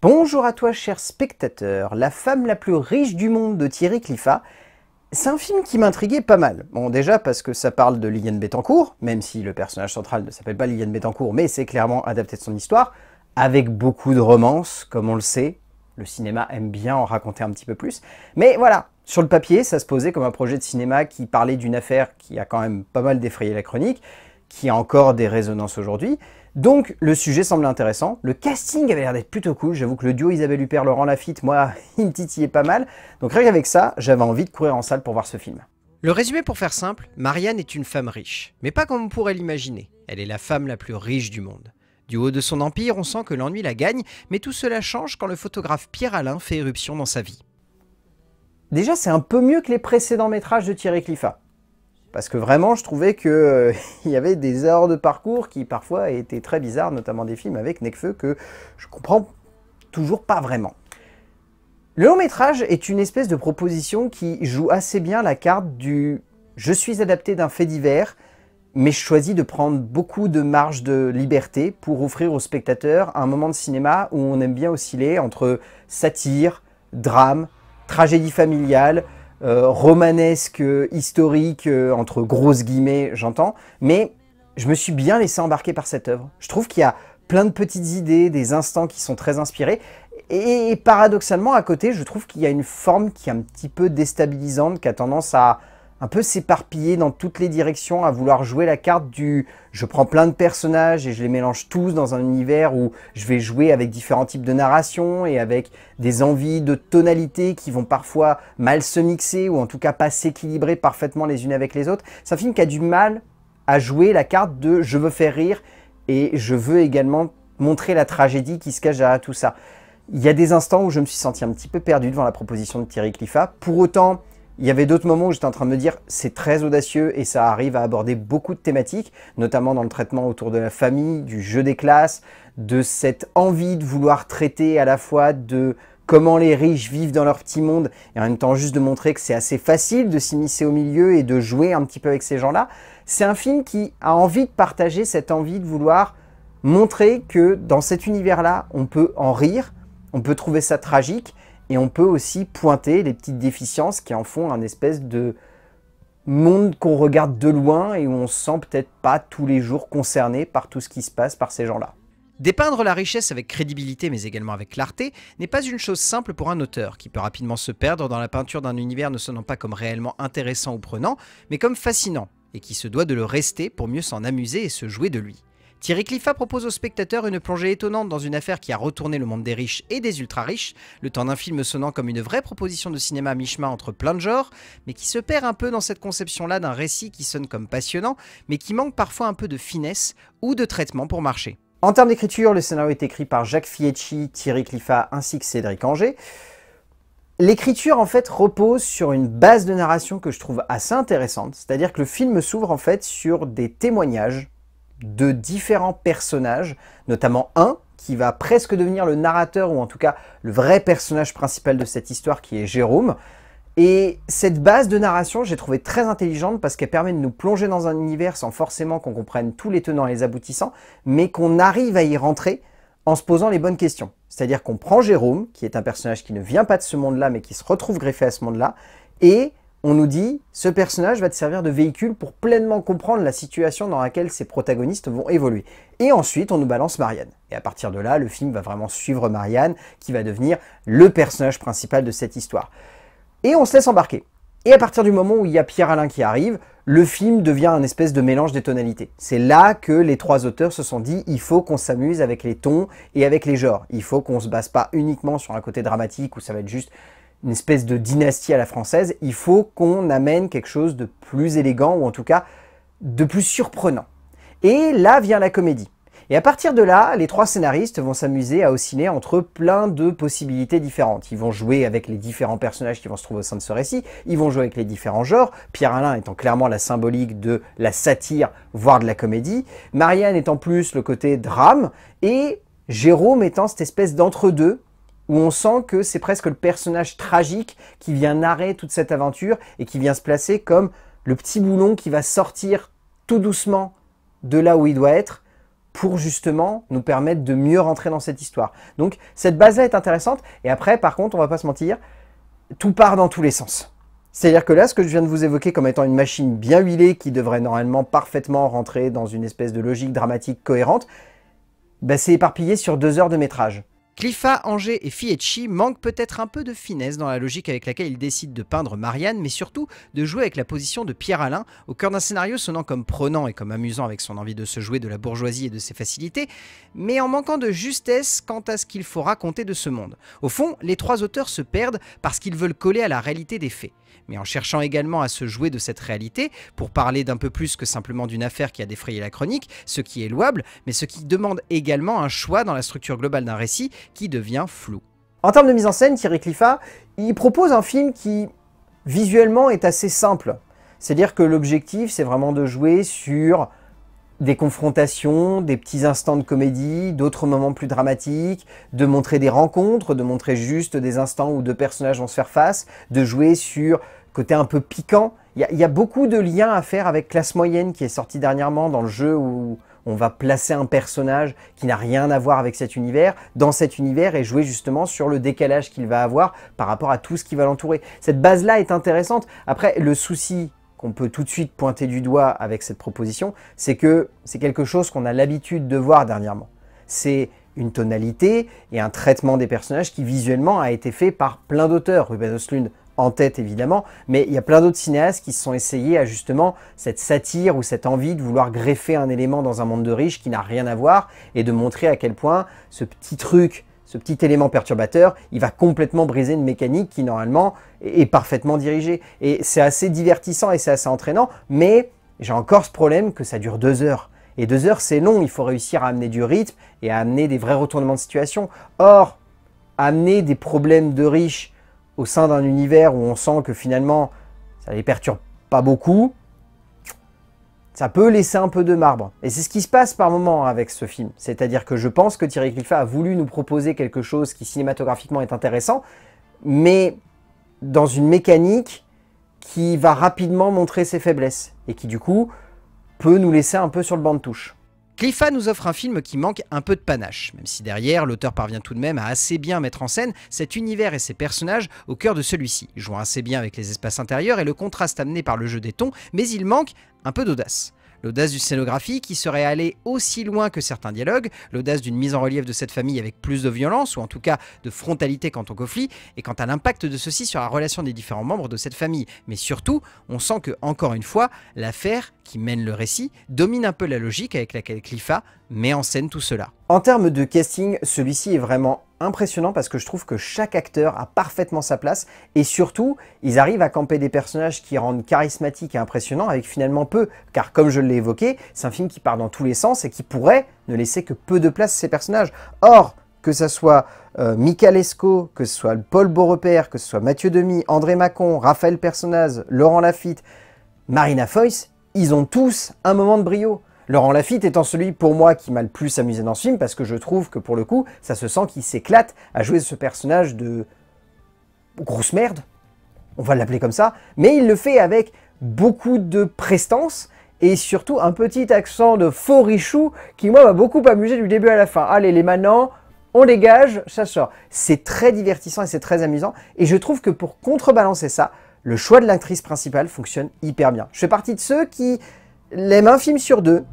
Bonjour à toi cher spectateur, La femme la plus riche du monde de Thierry Cliffat. C'est un film qui m'intriguait pas mal. Bon, déjà parce que ça parle de Liliane Bettencourt, même si le personnage central ne s'appelle pas Liliane Bettencourt, mais c'est clairement adapté de son histoire, avec beaucoup de romance, comme on le sait. Le cinéma aime bien en raconter un petit peu plus. Mais voilà, sur le papier, ça se posait comme un projet de cinéma qui parlait d'une affaire qui a quand même pas mal défrayé la chronique, qui a encore des résonances aujourd'hui. Donc le sujet semblait intéressant, le casting avait l'air d'être plutôt cool, j'avoue que le duo Isabelle Huppert, Laurent Lafitte, moi, il me titillait pas mal. Donc rien qu'avec ça, j'avais envie de courir en salle pour voir ce film. Le résumé pour faire simple, Marianne est une femme riche, mais pas comme on pourrait l'imaginer. Elle est la femme la plus riche du monde. Du haut de son empire, on sent que l'ennui la gagne, mais tout cela change quand le photographe Pierre Alain fait éruption dans sa vie. Déjà, c'est un peu mieux que les précédents métrages de Thierry Cliffat. Parce que vraiment, je trouvais qu'il y avait des erreurs de parcours qui parfois étaient très bizarres, notamment des films avec Nekfeu que je comprends toujours pas vraiment. Le long métrage est une espèce de proposition qui joue assez bien la carte du « je suis adapté d'un fait divers », mais je choisis de prendre beaucoup de marge de liberté pour offrir aux spectateurs un moment de cinéma où on aime bien osciller entre satire, drame, tragédie familiale, romanesque, historique, entre grosses guillemets, j'entends, mais je me suis bien laissé embarquer par cette œuvre. Je trouve qu'il y a plein de petites idées, des instants qui sont très inspirés, et paradoxalement, à côté, je trouve qu'il y a une forme qui est un petit peu déstabilisante, qui a tendance à un peu s'éparpiller dans toutes les directions, à vouloir jouer la carte du « je prends plein de personnages et je les mélange tous dans un univers où je vais jouer avec différents types de narration et avec des envies de tonalité qui vont parfois mal se mixer ou en tout cas pas s'équilibrer parfaitement les unes avec les autres ». C'est un film qui a du mal à jouer la carte de « je veux faire rire » et je veux également montrer la tragédie qui se cache derrière tout ça. Il y a des instants où je me suis senti un petit peu perdu devant la proposition de Thierry Cliffat. Pour autant, il y avait d'autres moments où j'étais en train de me dire c'est très audacieux et ça arrive à aborder beaucoup de thématiques, notamment dans le traitement autour de la famille, du jeu des classes, de cette envie de vouloir traiter à la fois de comment les riches vivent dans leur petit monde et en même temps juste de montrer que c'est assez facile de s'immiscer au milieu et de jouer un petit peu avec ces gens-là. C'est un film qui a envie de partager cette envie de vouloir montrer que dans cet univers-là, on peut en rire, on peut trouver ça tragique, et on peut aussi pointer les petites déficiences qui en font un espèce de monde qu'on regarde de loin et où on se sent peut-être pas tous les jours concerné par tout ce qui se passe par ces gens-là. Dépeindre la richesse avec crédibilité mais également avec clarté n'est pas une chose simple pour un auteur qui peut rapidement se perdre dans la peinture d'un univers ne sonnant pas comme réellement intéressant ou prenant, mais comme fascinant, et qui se doit de le rester pour mieux s'en amuser et se jouer de lui. Thierry Cliffat propose aux spectateurs une plongée étonnante dans une affaire qui a retourné le monde des riches et des ultra-riches, le temps d'un film sonnant comme une vraie proposition de cinéma à mi-chemin entre plein de genres, mais qui se perd un peu dans cette conception-là d'un récit qui sonne comme passionnant, mais qui manque parfois un peu de finesse ou de traitement pour marcher. En termes d'écriture, le scénario est écrit par Jacques Fieschi, Thierry Cliffat ainsi que Cédric Angers. L'écriture en fait repose sur une base de narration que je trouve assez intéressante, c'est-à-dire que le film s'ouvre en fait sur des témoignages de différents personnages, notamment un qui va presque devenir le narrateur ou en tout cas le vrai personnage principal de cette histoire qui est Jérôme. Et cette base de narration, j'ai trouvé très intelligente parce qu'elle permet de nous plonger dans un univers sans forcément qu'on comprenne tous les tenants et les aboutissants, mais qu'on arrive à y rentrer en se posant les bonnes questions. C'est-à-dire qu'on prend Jérôme, qui est un personnage qui ne vient pas de ce monde-là, mais qui se retrouve greffé à ce monde-là, et on nous dit, ce personnage va te servir de véhicule pour pleinement comprendre la situation dans laquelle ces protagonistes vont évoluer. Et ensuite, on nous balance Marianne. Et à partir de là, le film va vraiment suivre Marianne, qui va devenir le personnage principal de cette histoire. Et on se laisse embarquer. Et à partir du moment où il y a Pierre Alain qui arrive, le film devient un espèce de mélange des tonalités. C'est là que les trois auteurs se sont dit, il faut qu'on s'amuse avec les tons et avec les genres. Il faut qu'on se base pas uniquement sur un côté dramatique où ça va être juste une espèce de dynastie à la française, il faut qu'on amène quelque chose de plus élégant, ou en tout cas de plus surprenant. Et là vient la comédie. Et à partir de là, les trois scénaristes vont s'amuser à osciller entre plein de possibilités différentes. Ils vont jouer avec les différents personnages qui vont se trouver au sein de ce récit, ils vont jouer avec les différents genres, Pierre Alain étant clairement la symbolique de la satire, voire de la comédie, Marianne étant plus le côté drame, et Jérôme étant cette espèce d'entre-deux, où on sent que c'est presque le personnage tragique qui vient narrer toute cette aventure et qui vient se placer comme le petit boulon qui va sortir tout doucement de là où il doit être pour justement nous permettre de mieux rentrer dans cette histoire. Donc cette base-là est intéressante, et après par contre, on va pas se mentir, tout part dans tous les sens. C'est-à-dire que là, ce que je viens de vous évoquer comme étant une machine bien huilée qui devrait normalement parfaitement rentrer dans une espèce de logique dramatique cohérente, bah, c'est éparpillé sur 2 heures de métrage. Cliffa, Angers et Fieschi manquent peut-être un peu de finesse dans la logique avec laquelle ils décident de peindre Marianne, mais surtout de jouer avec la position de Pierre-Alain, au cœur d'un scénario sonnant comme prenant et comme amusant avec son envie de se jouer de la bourgeoisie et de ses facilités, mais en manquant de justesse quant à ce qu'il faut raconter de ce monde. Au fond, les 3 auteurs se perdent parce qu'ils veulent coller à la réalité des faits. Mais en cherchant également à se jouer de cette réalité, pour parler d'un peu plus que simplement d'une affaire qui a défrayé la chronique, ce qui est louable, mais ce qui demande également un choix dans la structure globale d'un récit qui devient flou. En termes de mise en scène, Thierry Cliffat, il propose un film qui, visuellement, est assez simple. C'est-à-dire que l'objectif, c'est vraiment de jouer sur des confrontations, des petits instants de comédie, d'autres moments plus dramatiques, de montrer des rencontres, de montrer juste des instants où 2 personnages vont se faire face, de jouer sur côté un peu piquant. Il y a beaucoup de liens à faire avec Classe Moyenne qui est sorti dernièrement dans le jeu où on va placer un personnage qui n'a rien à voir avec cet univers, dans cet univers, et jouer justement sur le décalage qu'il va avoir par rapport à tout ce qui va l'entourer. Cette base-là est intéressante. Après, le souci qu'on peut tout de suite pointer du doigt avec cette proposition, c'est que c'est quelque chose qu'on a l'habitude de voir dernièrement. C'est une tonalité et un traitement des personnages qui visuellement a été fait par plein d'auteurs, Ruben Östlund en tête évidemment, mais il y a plein d'autres cinéastes qui se sont essayés à justement cette satire ou cette envie de vouloir greffer un élément dans un monde de riches qui n'a rien à voir et de montrer à quel point ce petit truc, ce petit élément perturbateur, il va complètement briser une mécanique qui normalement est parfaitement dirigée. Et c'est assez divertissant et c'est assez entraînant, mais j'ai encore ce problème que ça dure 2 heures. Et 2 heures c'est long, il faut réussir à amener du rythme et à amener des vrais retournements de situation. Or, amener des problèmes de riches au sein d'un univers où on sent que finalement ça les perturbe pas beaucoup, ça peut laisser un peu de marbre. Et c'est ce qui se passe par moments avec ce film. C'est-à-dire que je pense que Thierry Cliffat a voulu nous proposer quelque chose qui cinématographiquement est intéressant, mais dans une mécanique qui va rapidement montrer ses faiblesses et qui du coup peut nous laisser un peu sur le banc de touche. Cliffat nous offre un film qui manque un peu de panache, même si derrière, l'auteur parvient tout de même à assez bien mettre en scène cet univers et ses personnages au cœur de celui-ci, jouant assez bien avec les espaces intérieurs et le contraste amené par le jeu des tons, mais il manque un peu d'audace. L'audace d'une scénographie qui serait allée aussi loin que certains dialogues, l'audace d'une mise en relief de cette famille avec plus de violence, ou en tout cas de frontalité quant au conflit, et quant à l'impact de ceci sur la relation des différents membres de cette famille. Mais surtout, on sent que, encore une fois, l'affaire qui mène le récit domine un peu la logique avec laquelle Cliffat met en scène tout cela. En termes de casting, celui-ci est vraiment impressionnant parce que je trouve que chaque acteur a parfaitement sa place et surtout, ils arrivent à camper des personnages qui rendent charismatiques et impressionnants avec finalement peu, car comme je l'ai évoqué, c'est un film qui part dans tous les sens et qui pourrait ne laisser que peu de place à ces personnages. Or, que ce soit Michael Lescaut, que ce soit Paul Beaurepaire, que ce soit Mathieu Demy, André Macon, Raphaël Personnaz, Laurent Lafitte, Marina Foïs, ils ont tous un moment de brio. Laurent Lafitte étant celui, pour moi, qui m'a le plus amusé dans ce film, parce que je trouve que, pour le coup, ça se sent qu'il s'éclate à jouer ce personnage de grosse merde, on va l'appeler comme ça, mais il le fait avec beaucoup de prestance, et surtout un petit accent de faux richou, qui, moi, m'a beaucoup amusé du début à la fin. Allez, les manants, on dégage, ça sort. C'est très divertissant et c'est très amusant, et je trouve que pour contrebalancer ça, le choix de l'actrice principale fonctionne hyper bien. Je fais partie de ceux qui l'aiment un film sur 2.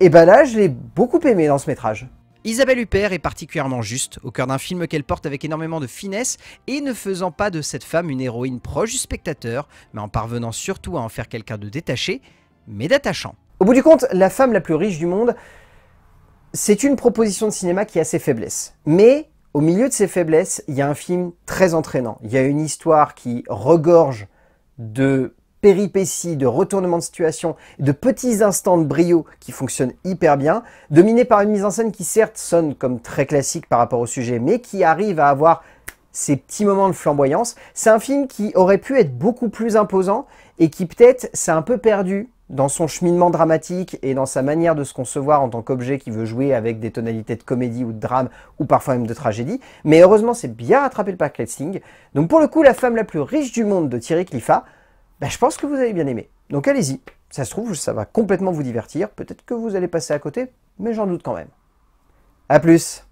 Et ben là, je l'ai beaucoup aimé dans ce métrage. Isabelle Huppert est particulièrement juste, au cœur d'un film qu'elle porte avec énormément de finesse et ne faisant pas de cette femme une héroïne proche du spectateur, mais en parvenant surtout à en faire quelqu'un de détaché, mais d'attachant. Au bout du compte, La femme la plus riche du monde, c'est une proposition de cinéma qui a ses faiblesses. Mais au milieu de ses faiblesses, il y a un film très entraînant. Il y a une histoire qui regorge de péripéties, de retournements de situation, de petits instants de brio qui fonctionnent hyper bien, dominé par une mise en scène qui certes sonne comme très classique par rapport au sujet, mais qui arrive à avoir ces petits moments de flamboyance. C'est un film qui aurait pu être beaucoup plus imposant et qui peut-être s'est un peu perdu dans son cheminement dramatique et dans sa manière de se concevoir en tant qu'objet qui veut jouer avec des tonalités de comédie ou de drame ou parfois même de tragédie. Mais heureusement, c'est bien rattrapé le casting. Donc pour le coup, La femme la plus riche du monde de Thierry Cliffat, je pense que vous avez bien aimé. Donc allez-y, ça se trouve, ça va complètement vous divertir. Peut-être que vous allez passer à côté, mais j'en doute quand même. A plus!